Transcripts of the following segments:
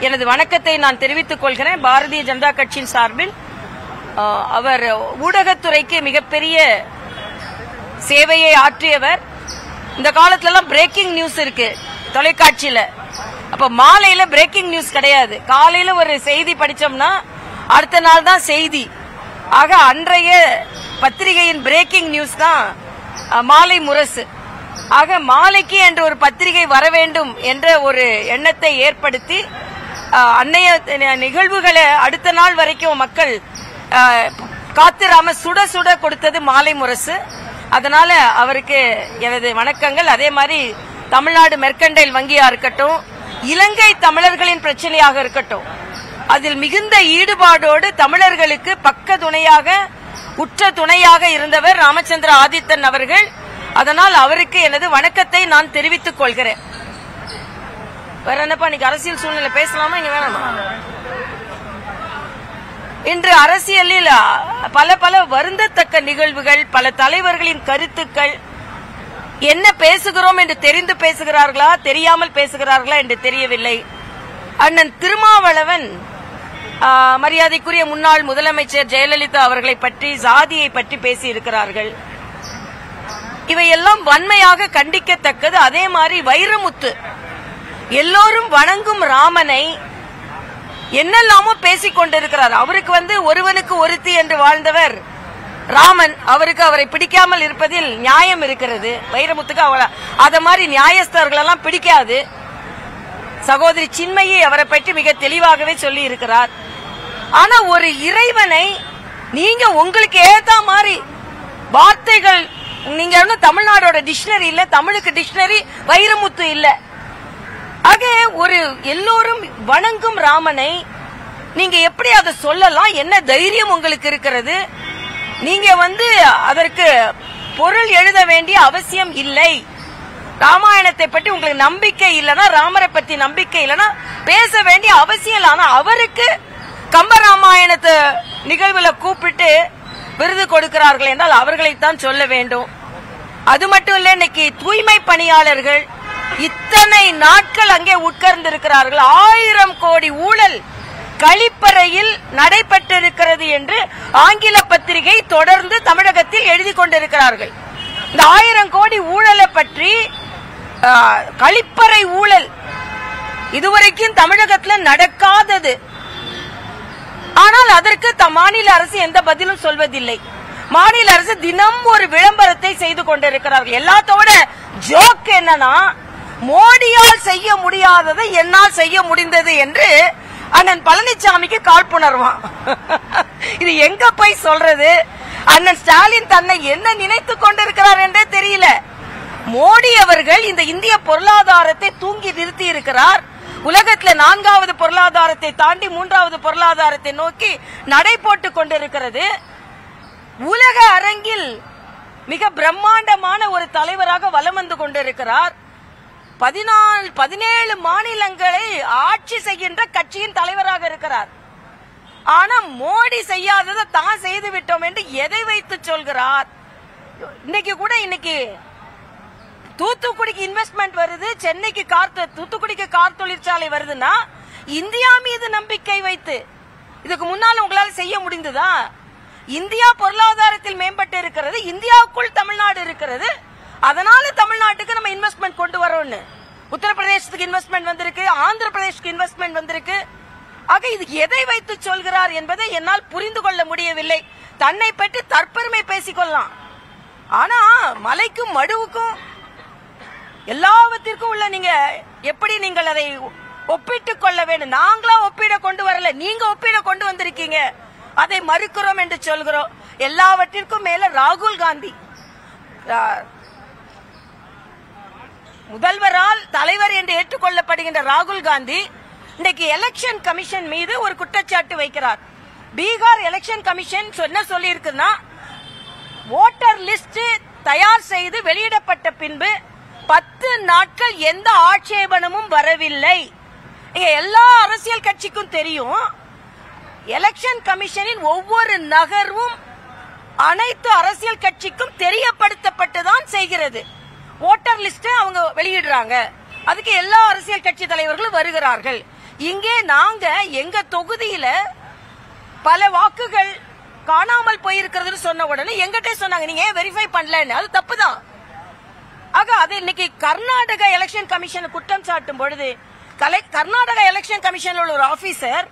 எனது வணக்கத்தை நான் தெரிவித்துக் கொள்கிறேன். பாரதிய ஜனதா கட்சியின் சார்பில் அவர் ஊடகத்துறைக்கு மிகப்பெரிய சேவையை ஆற்றியவர். இந்த காலத்துல எல்லாம் பிரேக்கிங் நியூஸ் இருக்கு தொலைக்காட்சியில. அப்ப மாலையில பிரேக்கிங் நியூஸ் கிடையாது. காலையில ஒரு செய்தி படிச்சோம்னா அடுத்த நாள் தான் செய்தி. ஆக அன்றைய பத்திரிகையின் பிரேக்கிங் நியூஸ் தான் மாலை முரசு. ஆக மாலைக்கு என்று ஒரு பத்திரிகை வர வேண்டும் என்ற ஒரு எண்ணத்தை ஏற்படுத்தி அன்னைய நிகழ்வுகளை அடுத்த நாள் வரைக்கும் மக்கள் காத்திராம சுட சுட கொடுத்தது மாலை முரசு. அதனால அவருக்கு எனது வணக்கங்கள். அதே மாதிரி தமிழ்நாடு மெர்கண்டைல் வங்கியா இருக்கட்டும், இலங்கை தமிழர்களின் பிரச்சனையாக இருக்கட்டும், அதில் மிகுந்த ஈடுபாடோடு தமிழர்களுக்கு பக்க துணையாக உற்ற துணையாக இருந்தவர் ராமச்சந்திர ஆதித்தன் அவர்கள். அதனால் அவருக்கு எனது வணக்கத்தை நான் தெரிவித்துக் கொள்கிறேன். வேற என்னப்பா, இன்னைக்கு அரசியல் சூழ்நிலை பேசலாமா இங்க வேணாமா? இன்று அரசியலில் பல பல வருந்தத்தக்க நிகழ்வுகள், பல தலைவர்களின் கருத்துக்கள், என்ன பேசுகிறோம் என்று தெரிந்து பேசுகிறார்களா தெரியாமல் பேசுகிறார்களா என்று தெரியவில்லை. அண்ணன் திருமாவளவன் மரியாதைக்குரிய முன்னாள் முதலமைச்சர் ஜெயலலிதா அவர்களை பற்றி, சாதியை பற்றி பேசியிருக்கிறார்கள். இவையெல்லாம் வன்மையாக கண்டிக்கத்தக்கது. அதே மாதிரி வைரமுத்து எல்லோரும் வணங்கும் ராமனை என்னெல்லாமோ பேசிக் கொண்டிருக்கிறார். அவருக்கு ஒருவனுக்கு ஒருத்தி என்று வாழ்ந்தவர் ராமன். அவருக்கு அவரை பிடிக்காமல் இருப்பதில் நியாயம் இருக்கிறது. வைரமுத்துக்கு அத மாதிரி நியாயஸ்தர்கள் எல்லாம் பிடிக்காது. சகோதரி சின்மயி அவரை பற்றி மிக தெளிவாகவே சொல்லி இருக்கிறார். ஆனா ஒரு இறைவனை நீங்க உங்களுக்கு ஏத்த மாதிரி வார்த்தைகள், நீங்க தமிழ்நாடோட டிக்ஷனரி இல்ல, தமிழுக்கு டிக்ஷனரி வைரமுத்து இல்ல. ஆக ஒரு எல்லோரும் வணங்கும் ராமனை நீங்க எப்படி அதை சொல்லலாம்? என்ன தைரியம் உங்களுக்கு இருக்கிறது? நீங்க அதற்கு பொருள் எழுத வேண்டிய அவசியம் இல்லை. ராமாயணத்தை பற்றி உங்களுக்கு நம்பிக்கை இல்லைன்னா, ராமரை பற்றி நம்பிக்கை இல்லைன்னா பேச வேண்டிய அவசியம். ஆனா அவருக்கு கம்பராமாயணத்தை நிகழ்வுல கூப்பிட்டு விருது கொடுக்கிறார்கள் என்றால் அவர்களைத்தான் சொல்ல வேண்டும். அது மட்டும் இல்ல, இன்னைக்கு தூய்மை பணியாளர்கள் இத்தனை நாட்கள் அங்கே உட்கார்ந்து இருக்கிறார்கள். 1000 கோடி ஊழல் கழிப்பறையில் நடைபெற்றிருக்கிறது என்று ஆங்கில பத்திரிகை தொடர்ந்து தமிழகத்தில் எழுதி கொண்டிருக்கிறார்கள். இந்த 1000 கோடி ஊழலை பற்றி, கழிப்பறை ஊழல் இதுவரைக்கும் தமிழகத்தில் நடக்காதது. ஆனால் அதற்கு மாநில அரசு எந்த பதிலும் சொல்வதில்லை. மாநில அரசு தினம் ஒரு விளம்பரத்தை செய்து கொண்டிருக்கிறார்கள். எல்லாத்தோட ஜோக் என்னன்னா, மோடியால் செய்ய முடியாததை என்னால் செய்ய முடிந்தது என்று அண்ணன் பழனிசாமிக்கு காழ்ப்புணர்வான். இது எங்க போய் சொல்றது? அண்ணன் ஸ்டாலின் தன்னை என்ன நினைத்துக் கொண்டிருக்கிறார் என்றே தெரியல. மோடி அவர்கள் இந்த இந்திய பொருளாதாரத்தை தூங்கி நிறுத்தி இருக்கிறார். உலகத்துல 4வது பொருளாதாரத்தை தாண்டி 3வது பொருளாதாரத்தை நோக்கி நடை போட்டுக் கொண்டிருக்கிறது. உலக அரங்கில் மிக பிரம்மாண்டமான ஒரு தலைவராக வலம் வந்து கொண்டிருக்கிறார். 17 மாநிலங்களை ஆட்சி செய்கின்ற கட்சியின் தலைவராக இருக்கிறார். ஆனா மோடி செய்யாததை தான் செய்து விட்டோம் என்று எதை வைத்து சொல்கிறார்? இன்னைக்கு தூத்துக்குடிக்கு இன்வெஸ்ட்மெண்ட் வருது, சென்னைக்கு தூத்துக்குடிக்கு கார் தொழிற்சாலை வருதுன்னா இந்தியா மீது நம்பிக்கை வைத்து. இதுக்கு முன்னால உங்களால செய்ய முடிந்ததா? இந்தியா பொருளாதாரத்தில் மேம்பட்டு இருக்கிறது, இந்தியாவுக்குள் தமிழ்நாடு இருக்கிறது. அதனால தமிழ்நாட்டுக்கு நம்ம இன்வெஸ்ட்மெண்ட் கொண்டு வரோம்னு. உத்தரப்பிரதேசத்துக்கு இன்வெஸ்ட்மெண்ட் வந்திருக்கு, ஆந்திர பிரதேசத்துக்கு இன்வெஸ்ட்மெண்ட் வந்திருக்கு. ஆக இது எதை வைத்து சொல்கிறார் என்பதை என்னால் புரிந்து கொள்ள முடியவில்லை. தன்னை பற்றி தற்பெருமை பேசிக்கொள்ளலாம். ஆனா மலைக்கும் மடுவுக்கும் எல்லாவற்றிற்கும் உள்ள நீங்க எப்படி நீங்கள் அதை ஒப்பிட்டுக் கொள்ள வேண்டும்? நாங்களா ஒப்பிட கொண்டு வரல, நீங்க ஒப்பிட கொண்டு வந்திருக்கீங்க. அதை மறுக்கிறோம் என்று சொல்கிறோம். எல்லாவற்றிற்கும் மேல ராகுல் காந்தி, முதல்வரால் தலைவர் என்று ஏற்றுக்கொள்ளப்படுகின்ற ராகுல் காந்தி இன்னைக்கு எலெக்ஷன் கமிஷன் மீது ஒரு குற்றச்சாட்டு வைக்கிறார். பீகார் எலெக்ஷன் கமிஷன் என்ன சொல்லி இருக்குன்னா, ஓட்டர் லிஸ்ட் தயார் செய்து வெளியிடப்பட்ட பின்பு 10 நாட்கள் எந்த ஆட்சேபனமும் வரவில்லை. எல்லா அரசியல் கட்சிக்கும் தெரியும், எலெக்ஷன் கமிஷனின் ஒவ்வொரு நகர்வும் அனைத்து அரசியல் கட்சிக்கும் தெரியப்படுத்தப்பட்டுதான் செய்கிறது. ஓட்டர் லிஸ்ட் அவங்க வெளியிடுறாங்க, அதுக்கு எல்லா அரசியல் கட்சி தலைவர்களும் வருகிறார்கள். இங்கே நாங்க எங்க தொகுதியில பல வாக்குகள் காணாமல் போயிருக்கிறது சொன்ன உடனே எங்கிட்டே சொன்னாங்க நீங்க ஏன் வெரிஃபை பண்ணலன்னு. அது தப்புதான். ஆக அது இன்னைக்கு கர்நாடக எலெக்ஷன் கமிஷன் குற்றம் சாட்டும் பொழுது கர்நாடக எலெக்ஷன் கமிஷன் ஒரு ஆபீசர்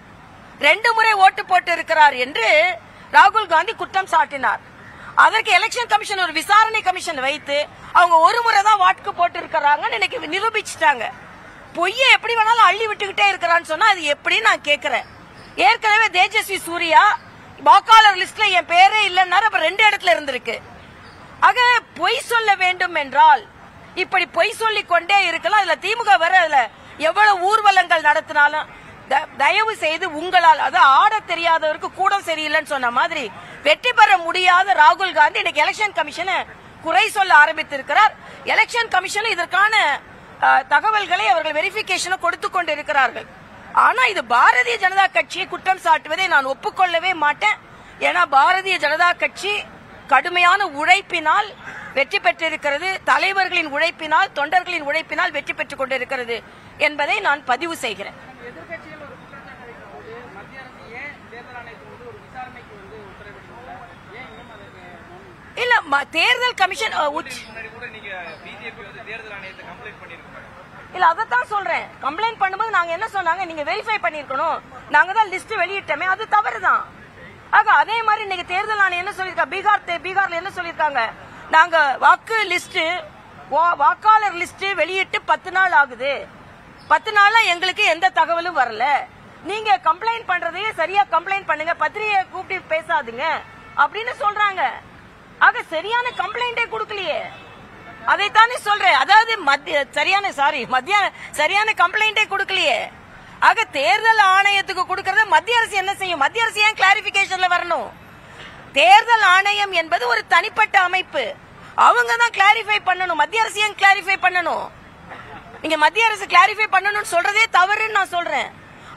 2 முறை ஓட்டு போட்டு இருக்கிறார் என்று ராகுல் காந்தி குற்றம் சாட்டினார். அதற்கு எலெக்ஷன் கமிஷன் ஒரு விசாரணை கமிஷன் வைத்து அவங்க 1 முறை தான் வாக்கு போட்டு இருக்கிறாங்கன்னு இன்னைக்கு நிரூபிச்சுட்டாங்க. பொய்யை எப்படி வேணாலும் அள்ளி விட்டுக்கிட்டே இருக்கிறான்னு சொன்னா அது எப்படி நான் கேட்கிறேன். ஏற்கனவே தேஜஸ்வி சூர்யா வாக்காளர் லிஸ்ட்ல என் பேரே இல்லைன்னாரு, அப்ப 2 இடத்துல இருந்திருக்கு. ஆக பொய் சொல்ல வேண்டும் என்றால் இப்படி பொய் சொல்லிக் கொண்டே இருக்கலாம். அதுல திமுக வர அதுல எவ்வளவு ஊர்வலங்கள் நடத்தினாலும் தயவு செய்து உங்களால் அது ஆட தெரியாதவருக்கு கூட சரியில்லைன்னு சொன்ன மாதிரி வெற்றி பெற முடியாத ராகுல் காந்தி இன்னைக்கு எலெக்ஷன் கமிஷனை குறை சொல்ல ஆரம்பித்திருக்கிறார். எலெக்ஷன் கமிஷன் இதற்கான தகவல்களை அவர்கள் வெரிபிகேஷனை கொடுத்து கொண்டிருக்கிறார்கள். ஆனா இது பாரதிய ஜனதா கட்சியை குற்றம் சாட்டுவதை நான் ஒப்புக்கொள்ளவே மாட்டேன். ஏன்னா பாரதிய ஜனதா கட்சி கடுமையான உழைப்பினால் வெற்றி பெற்றிருக்கிறது, தலைவர்களின் உழைப்பினால் தொண்டர்களின் உழைப்பினால் வெற்றி பெற்றுக் கொண்டிருக்கிறது என்பதை நான் பதிவு செய்கிறேன். இல்ல தேர்தல் கமிஷன் இல்ல அதத்தான் சொல்றேன். கம்ப்ளைண்ட் பண்ணும்போது நாங்க என்ன சொன்னாங்க, நீங்க வெரிஃபை பண்ணிருக்கணும், நாங்க தான் லிஸ்ட் வெளியிட்டோமே, அது தவறுதான். ஆக அதே மாதிரி இன்னைக்கு தேர்தல் ஆணையம் என்ன சொல்லிருக்காங்க, பீகார்ல என்ன சொல்லிருக்காங்க, நாங்க வாக்கு லிஸ்ட் வாக்காளர் லிஸ்ட் வெளியிட்டு 10 நாள் ஆகுது, 10 நாளா எங்களுக்கு எந்த தகவலும் வரல, நீங்க கம்ப்ளைண்ட் பண்றதையே சரியா கம்ப்ளைண்ட் பண்ணுங்க, பத்திரிகையை கூப்பிட்டு பேசாதுங்க அப்படின்னு சொல்றாங்க. ஆக சரியான கம்ப்ளைண்டே கொடுக்கலையே, அதைத்தானே சொல்றேன். அதாவது சரியான கம்ப்ளைண்டே கொடுக்கலையே. ஆக தேர்தல் ஆணையத்துக்கு கொடுக்கறத மத்திய அரசு என்ன செய்யும்? மத்திய அரசு ஏன் கிளாரிபிகேஷன்ல வரணும்? தேர்தல் ஆணையம் என்பது ஒரு தனிப்பட்ட அமைப்பு, அவங்க தான் கிளாரிஃபை பண்ணணும். மத்திய அரசு ஏன் கிளாரிஃபை பண்ணணும்? நீங்க மத்திய அரசு கிளாரிஃபை பண்ணணும்னு சொல்றதே தவறுன்னு நான் சொல்றேன்.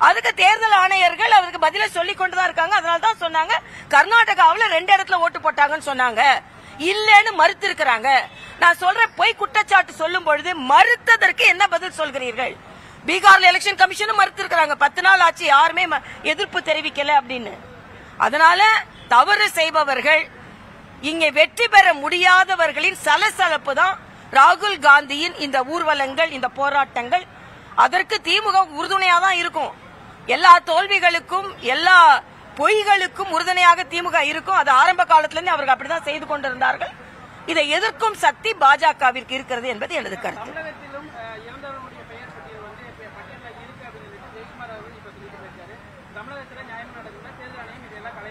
அதுக்கு தேர்தல் ஆணையர்கள் அவருக்கு பதில சொல்லிக் கொண்டுதான் இருக்காங்க. அதனால தான் சொன்னாங்க கர்நாடகாவில் 2 இடத்துல ஓட்டு போட்டாங்கன்னு சொன்னாங்க, இல்லன்னு மறுத்து இருக்கிறாங்க. நான் சொல்றேன், பொய் குற்றச்சாட்டு சொல்லும் பொழுது மறுத்ததற்கு என்ன பதில் சொல்கிறீர்கள்? பீகார்ல எலெக்ஷன் கமிஷனும் மறுத்து இருக்கிறாங்க, 10 நாள் ஆச்சு யாருமே எதிர்ப்பு தெரிவிக்கல அப்படின்னு. அதனால தவறு செய்பவர்கள், இங்கே வெற்றி பெற முடியாதவர்களின் சலசலப்பு தான் ராகுல் காந்தியின் இந்த ஊர்வலங்கள், இந்த போராட்டங்கள். அதற்கு திமுக உறுதுணையா தான் இருக்கும். எல்லா தோல்விகளுக்கும் எல்லா பொய்களுக்கும் உறுதுணையாக திமுக இருக்கும். அது ஆரம்ப காலத்திலிருந்து அவர்கள் அப்படிதான் செய்து கொண்டிருந்தார்கள். இதை எதிர்க்கும் சக்தி பாஜகவிற்கு இருக்கிறது என்பது எனது கருத்து.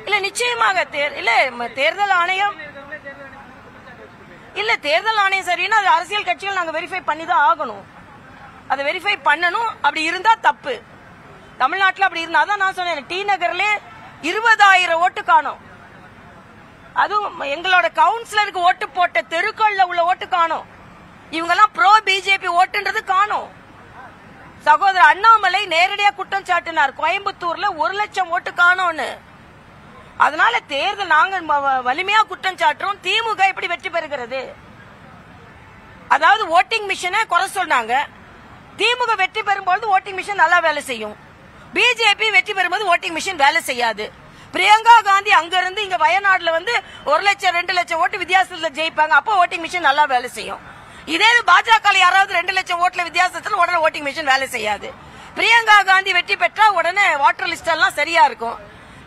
இல்ல நிச்சயமாக தேர்தல் ஆணையம் தேர்தல் ஆணையம் சரின்னா அது அரசியல் கட்சிகள் நாங்க வெரிஃபை பண்ணி தான் ஆகணும். அதை வெரிஃபை பண்ணணும். அப்படி இருந்தா தப்பு. தமிழ்நாட்டில் அப்படி இருந்தா தான் நான் சொன்னேன், டி நகர்ல 20,000 ஓட்டு காணும். அதுவும் எங்களோட கவுன்சிலருக்கு ஓட்டு போட்ட தெருக்கள்ல உள்ள ஓட்டு காணும். இவங்கெல்லாம் ப்ரோ பிஜேபி ஓட்டுன்றது காணும். சகோதரர் அண்ணாமலை நேரடியா குற்றம் சாட்டினார், கோயம்புத்தூர்ல 1 லட்சம் ஓட்டு காணும்னு. அதனால தேர்தல் நாங்க வலிமையா குற்றம் சாட்டுறோம். திமுக எப்படி வெற்றி பெறுகிறது? அதாவது ஓட்டிங் மிஷினை குறை சொன்னாங்க. திமுக வெற்றி பெறும்போது ஓட்டிங் மிஷின் நல்லா வேலை செய்யும், பிஜேபி வெற்றி பெறும்போது ஓட்டிங் மிஷின் வேலை செய்யாது. பிரியங்கா காந்தி அங்க இருந்து இங்க வயநாடுல 1 லட்சம் 2 லட்சம் ஓட்டு வித்தியாசத்துல ஜெயிப்பாங்க, அப்போ ஓட்டிங் மிஷின் நல்லா வேலை செய்யும். இதே பாஜக யாராவது 2 லட்சம் ஓட்டுல வித்தியாசத்துல உடனே ஓட்டிங் மிஷின் வேலை செய்யாது. பிரியங்கா காந்தி வெற்றி பெற்றா உடனே வாட்டர் லிஸ்ட் எல்லாம் சரியா இருக்கும்.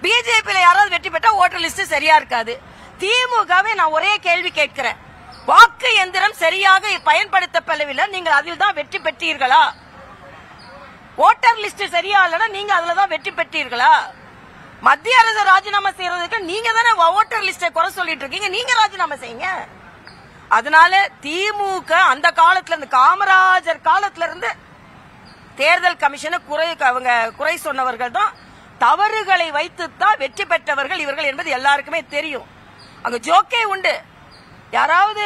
பிஜேபியில யாராவது வெற்றி பெற்றா ஓட்டர் லிஸ்ட் சரியா இருக்காது. திமுகவே நான் ஒரே கேள்வி கேட்கிறேன், வாக்கு எந்திரம் சரியாக பயன்படுத்தப்படவில்லை, நீங்கள் அதில் தான் வெற்றி பெற்றீர்களா? ஓட்டர் லிஸ்ட் சரியா இல்லைன்னா நீங்க அதுல தான் வெற்றி பெற்றீர்களா? மத்திய அரசு ராஜினாமா செய்யறதுக்கு நீங்க தானே ஓட்டர் லிஸ்டை குறை சொல்லிட்டு இருக்கீங்க, நீங்க ராஜினாமா செய்யுங்க. அதனால திமுக அந்த காலத்துல இருந்து, காமராஜர் காலத்துல இருந்து தேர்தல் கமிஷனை குறை சொன்னவர்கள் தான், தவறுகளை வைத்துத்தான் வெற்றி பெற்றவர்கள் இவர்கள் என்பது எல்லாருக்குமே தெரியும். அங்க ஜோக்கே உண்டு, யாராவது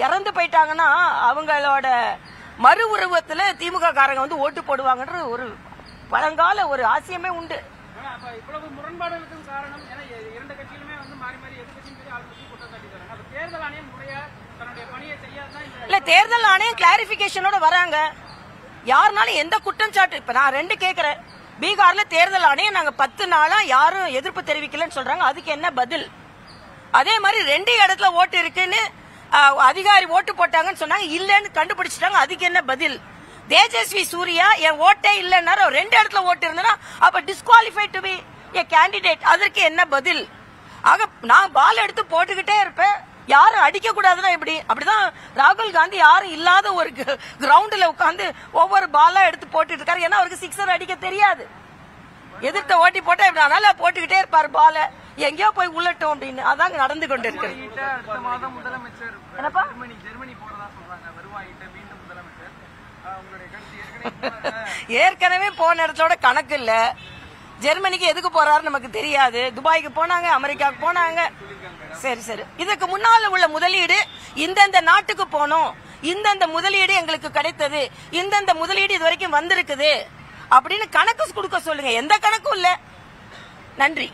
இறந்து போயிட்டாங்கன்னா அவங்களோட மறு உருவத்துல திமுக காரங்க ஓட்டு போடுவாங்கன்ற ஒரு பழங்கால ஒரு ஆசியமே உண்டு. முரண்பாடுகளுக்கும் காரணம் இரண்டு கட்சிகளுமே மாறி மாறி தேர்தல் ஆணையம் முறையா தன்னுடைய பணியை செய்யாதான். இல்ல தேர்தல் ஆணையம் கிளாரிபிகேஷனோட வராங்க, யாருனாலும் எந்த குற்றச்சாட்டு இப்ப நான் 2 கேக்குறேன். பீகார்ல தேர்தல் ஆணையம் நாங்க 10 நாளா யாரும் எதிர்ப்பு தெரிவிக்கலன்னு சொல்றாங்க, அதுக்கு என்ன பதில்? அதே மாதிரி 2 இடத்துல ஓட்டு இருக்குன்னு அதிகாரி ஓட்டு போட்டாங்கன்னு சொன்னாங்க, இல்லன்னு கண்டுபிடிச்சிட்டாங்க, அதுக்கு என்ன பதில்? தேஜஸ்வி சூர்யா என் ஓட்டே இல்லன்னா 2 இடத்துல ஓட்டு இருந்தனா அப்ப disqualified to be a candidate, அதற்கு என்ன பதில்? ஆக நான் பால் எடுத்து போட்டுக்கிட்டே இருப்பேன், யாரும் அடிக்க கூடாதுன்னா எப்படி? அப்படிதான் ராகுல் காந்தி யாரும் இல்லாத ஒரு கிரவுண்ட்ல உட்கார்ந்து ஒவ்வொரு பாலா எடுத்து போட்டுட்டு இருக்காரு. ஏன்னா அவருக்கு 6 அடிக்க தெரியாது. எதிர்த்த ஓட்டி போட்டா இப்படி அதனால போட்டுக்கிட்டே இருப்பாரு பால, எங்கேயோ போய் உள்ளட்டும் அப்படின்னு. அதாங்க நடந்து கொண்டு இருக்கு. என்னப்பா ஏற்கனவே போன இடத்தோட கணக்கு இல்ல. ஜெர்மனிக்கு எதுக்கு போறாரு நமக்கு தெரியாது. துபாய்க்கு போனாங்க, அமெரிக்காவுக்கு போனாங்க. சரி சரி, இதுக்கு முன்னால உள்ள முதலீடு இந்தந்த நாட்டுக்கு போனோம், இந்தந்த முதலீடு எங்களுக்கு கிடைத்தது, இந்தந்த முதலீடு இது வரைக்கும் வந்திருக்குது அப்படின்னு கணக்கு கொடுக்க சொல்லுங்க. எந்த கணக்கும் இல்ல. நன்றி.